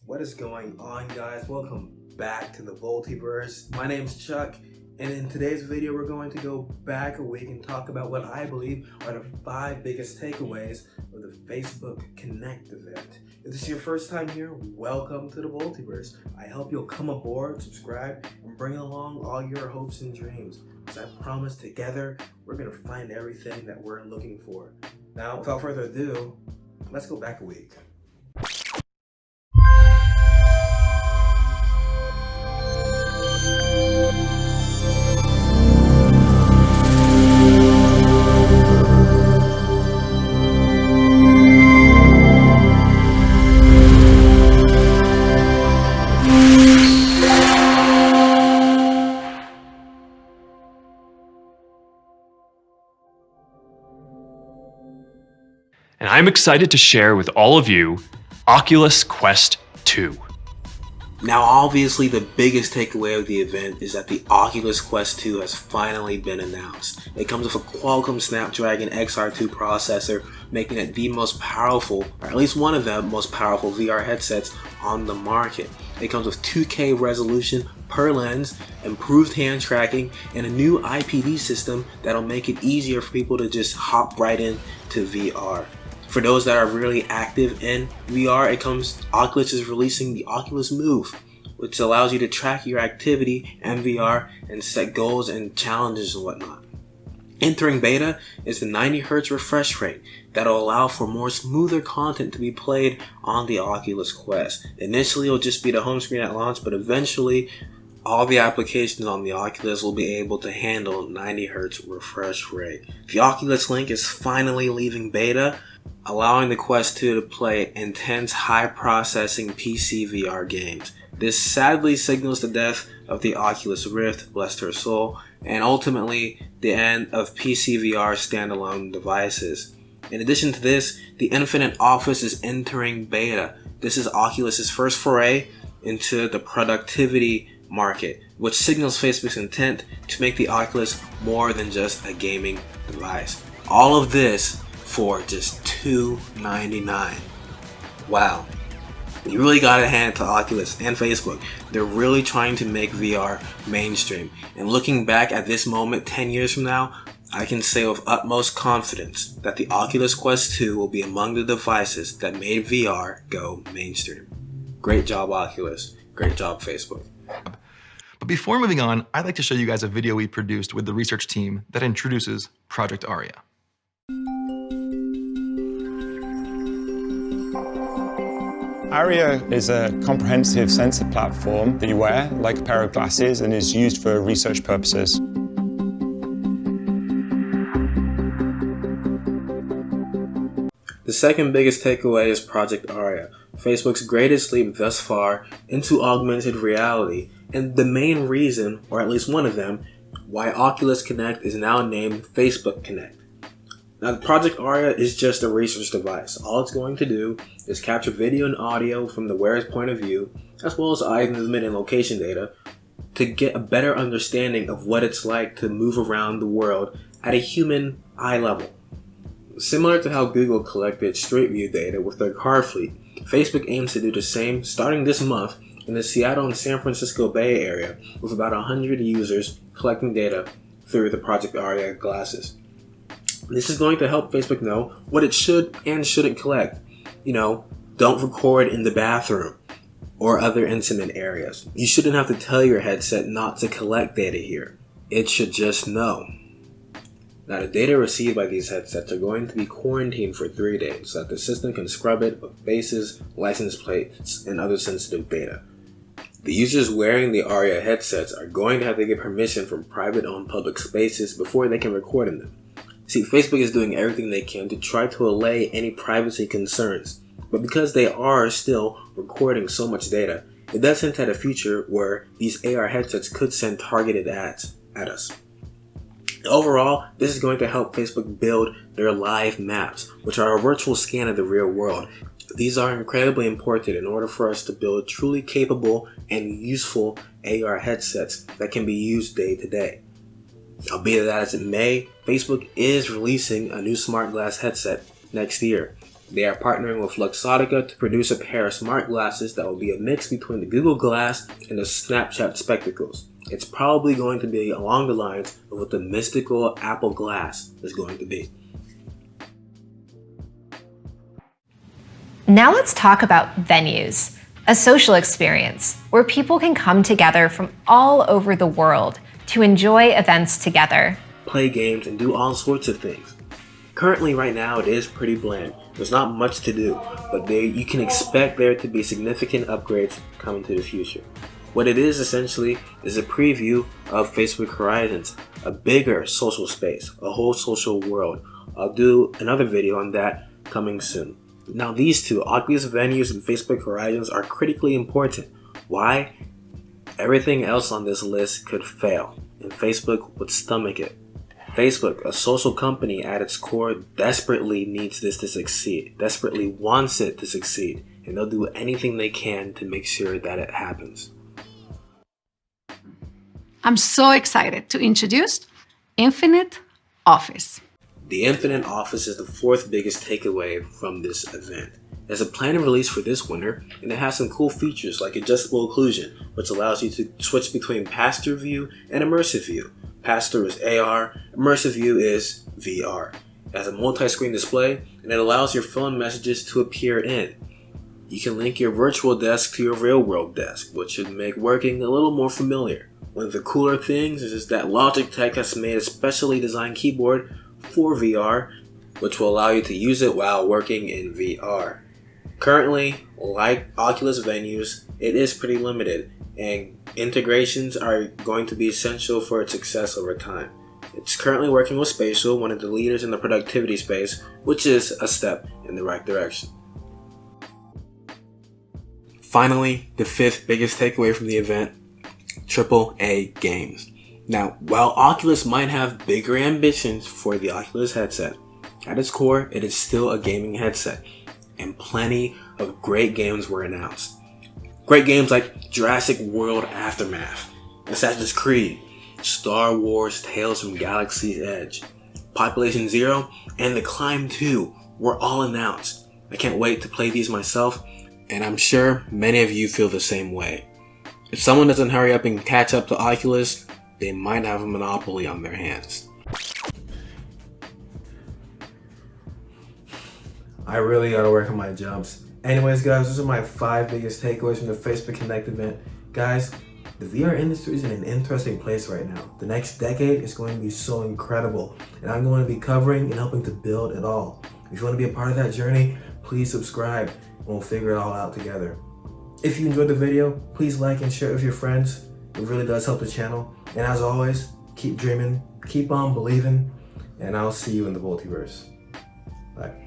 What is going on, guys? Welcome back to the Vultiverse. My name's Chuck, and in today's video we're going to go back a week and talk about what I believe are the 5 biggest takeaways of the Facebook Connect event. If this is your first time here, welcome to the Vultiverse. I hope you'll come aboard, subscribe, and bring along all your hopes and dreams. As I promise, together we're going to find everything that we're looking for. Now, without further ado, let's go back a week. And I'm excited to share with all of you Oculus Quest 2. Now, obviously, the biggest takeaway of the event is that the Oculus Quest 2 has finally been announced. It comes with a Qualcomm Snapdragon XR2 processor, making it the most powerful, or at least one of the most powerful VR headsets on the market. It comes with 2K resolution per lens, improved hand tracking, and a new IPD system that'll make it easier for people to just hop right into VR. For those that are really active in VR, Oculus is releasing the Oculus Move, which allows you to track your activity in VR and set goals and challenges and whatnot. Entering beta is the 90Hz refresh rate that'll allow for more smoother content to be played on the Oculus Quest. Initially, it'll just be the home screen at launch, but eventually all the applications on the Oculus will be able to handle 90Hz refresh rate. The Oculus Link is finally leaving beta, allowing the Quest 2 to play intense, high-processing PC VR games. This sadly signals the death of the Oculus Rift, bless her soul, and ultimately the end of PC VR standalone devices. In addition to this, the Infinite Office is entering beta. This is Oculus's first foray into the productivity market, which signals Facebook's intent to make the Oculus more than just a gaming device. All of this for just $299. Wow. You really gotta hand it to Oculus and Facebook. They're really trying to make VR mainstream. And looking back at this moment 10 years from now, I can say with utmost confidence that the Oculus Quest 2 will be among the devices that made VR go mainstream. Great job, Oculus. Great job, Facebook. But before moving on, I'd like to show you guys a video we produced with the research team that introduces Project ARIA. ARIA is a comprehensive sensor platform that you wear like a pair of glasses and is used for research purposes. The second biggest takeaway is Project ARIA, Facebook's greatest leap thus far into augmented reality, and the main reason, or at least one of them, why Oculus Connect is now named Facebook Connect. Now, the Project ARIA is just a research device. All it's going to do is capture video and audio from the wearer's point of view, as well as eye movement and location data, to get a better understanding of what it's like to move around the world at a human eye level. Similar to how Google collected Street View data with their car fleet, Facebook aims to do the same starting this month in the Seattle and San Francisco Bay Area, with about 100 users collecting data through the Project ARIA glasses. This is going to help Facebook know what it should and shouldn't collect. Don't record in the bathroom or other intimate areas. You shouldn't have to tell your headset not to collect data here. It should just know. Now, the data received by these headsets are going to be quarantined for 3 days so that the system can scrub it of faces, license plates, and other sensitive data. The users wearing the ARIA headsets are going to have to get permission from private-owned public spaces before they can record in them. See, Facebook is doing everything they can to try to allay any privacy concerns, but because they are still recording so much data, it does hint at a future where these AR headsets could send targeted ads at us. Overall, this is going to help Facebook build their live maps, which are a virtual scan of the real world. These are incredibly important in order for us to build truly capable and useful AR headsets that can be used day to day. Albeit that as it may, Facebook is releasing a new smart glass headset next year. They are partnering with Luxottica to produce a pair of smart glasses that will be a mix between the Google Glass and the Snapchat Spectacles. It's probably going to be along the lines of what the mystical Apple Glass is going to be. Now let's talk about venues, a social experience where people can come together from all over the world to enjoy events together. Play games and do all sorts of things. Currently, right now, it is pretty bland. There's not much to do, but you can expect there to be significant upgrades coming to the future. What it is essentially is a preview of Facebook Horizons, a bigger social space, a whole social world. I'll do another video on that coming soon. Now these two, Oculus Venues and Facebook Horizons, are critically important. Why? Everything else on this list could fail, and Facebook would stomach it. Facebook, a social company at its core, desperately needs this to succeed, desperately wants it to succeed, and they'll do anything they can to make sure that it happens. I'm so excited to introduce Infinite Office. The Infinite Office is the fourth biggest takeaway from this event. There's a planned release for this winter, and it has some cool features like adjustable occlusion, which allows you to switch between pass-through view and immersive view. Pass-through is AR, immersive view is VR. It has a multi-screen display, and it allows your phone messages to appear in. You can link your virtual desk to your real-world desk, which should make working a little more familiar. One of the cooler things is that Logitech has made a specially designed keyboard for VR, which will allow you to use it while working in VR. Currently, like Oculus Venues, it is pretty limited, and integrations are going to be essential for its success over time. It's currently working with Spatial, one of the leaders in the productivity space, which is a step in the right direction. Finally, the fifth biggest takeaway from the event, AAA Games. Now, while Oculus might have bigger ambitions for the Oculus headset, at its core, it is still a gaming headset, and plenty of great games were announced. Great games like Jurassic World Aftermath, Assassin's Creed, Star Wars Tales from Galaxy's Edge, Population Zero, and The Climb 2 were all announced. I can't wait to play these myself, and I'm sure many of you feel the same way. If someone doesn't hurry up and catch up to Oculus, they might have a monopoly on their hands. I really gotta work on my jumps. Anyways guys, those are my 5 biggest takeaways from the Facebook Connect event. Guys, the VR industry is in an interesting place right now. The next decade is going to be so incredible, and I'm going to be covering and helping to build it all. If you want to be a part of that journey, please subscribe and we'll figure it all out together. If you enjoyed the video, please like and share it with your friends. It really does help the channel. And as always, keep dreaming, keep on believing, and I'll see you in the Vultiverse. Bye.